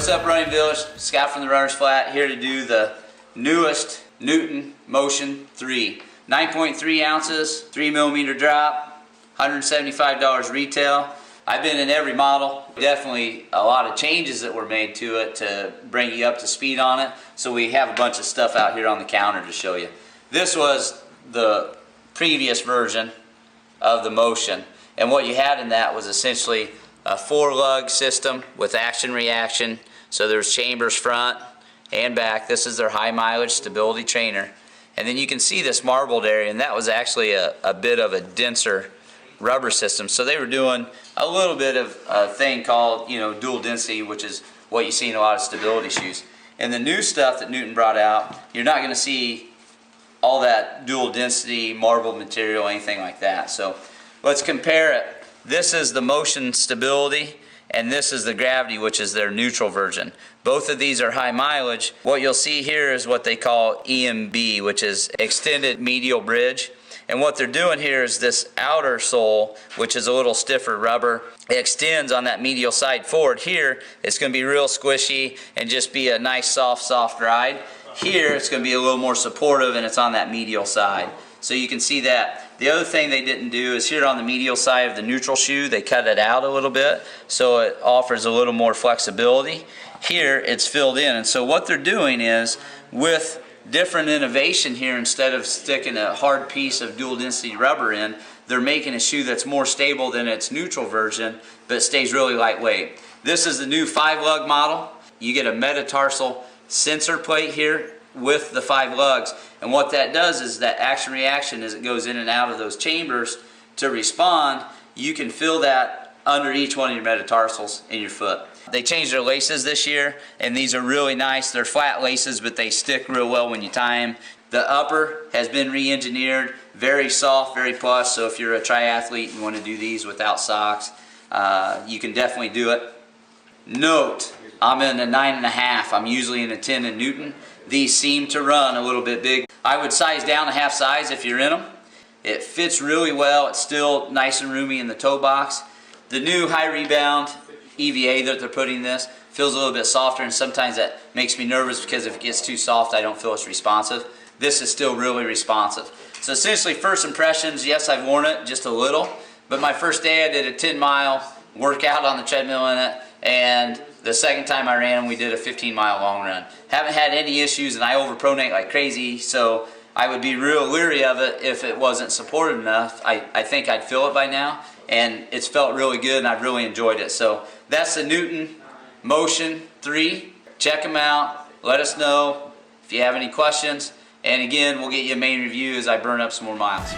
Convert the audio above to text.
What's up, Running Village? Scott from the Runner's Flat here to do the newest Newton Motion 3. 9.3 ounces, 3mm drop, $175 retail. I've been in every model. Definitely a lot of changes that were made to it to bring you up to speed on it. So we have a bunch of stuff out here on the counter to show you. This was the previous version of the Motion. And what you had in that was essentially a 4-lug system with action-reaction. So there's chambers front and back. This is their high mileage stability trainer. And then you can see this marbled area, and that was actually a bit of a denser rubber system. So they were doing a little bit of a thing called, dual density, which is what you see in a lot of stability shoes. And the new stuff that Newton brought out, you're not going to see all that dual density marbled material, anything like that. So let's compare it. This is the Motion stability, and this is the gravity, which is their neutral version. Both of these are high mileage. What you'll see here is what they call EMB, which is extended medial bridge. And what they're doing here is this outer sole, which is a little stiffer rubber, extends on that medial side forward. Here, it's going to be real squishy and just be a nice soft ride. Here, it's going to be a little more supportive, and it's on that medial side. So you can see that. The other thing they didn't do is here on the medial side of the neutral shoe, they cut it out a little bit, so it offers a little more flexibility. Here, it's filled in. And so what they're doing is, with different innovation here, instead of sticking a hard piece of dual density rubber in, they're making a shoe that's more stable than its neutral version, but stays really lightweight. This is the new 5-lug model. You get a metatarsal sensor plate here with the 5 lugs, and what that does is that action reaction as it goes in and out of those chambers to respond, you can feel that under each one of your metatarsals in your foot. They changed their laces this year, and these are really nice. They're flat laces, but they stick real well when you tie them. The upper has been re-engineered, very soft, very plush, so if you're a triathlete and want to do these without socks, you can definitely do it. Note, I'm in a 9.5. I'm usually in a 10 in Newton. These seem to run a little bit big. I would size down a half size if you're in them. It fits really well. It's still nice and roomy in the toe box. The new high rebound EVA that they're putting in this feels a little bit softer, and sometimes that makes me nervous because if it gets too soft, I don't feel it's responsive. This is still really responsive. So essentially, first impressions, yes, I've worn it just a little, but my first day I did a 10-mile workout on the treadmill in it, and the second time I ran, we did a 15-mile long run. Haven't had any issues, and I overpronate like crazy, so I would be real leery of it if it wasn't supported enough. I think I'd feel it by now, and it's felt really good, and I've really enjoyed it. So that's the Newton Motion 3. Check them out. Let us know if you have any questions. And again, we'll get you a main review as I burn up some more miles.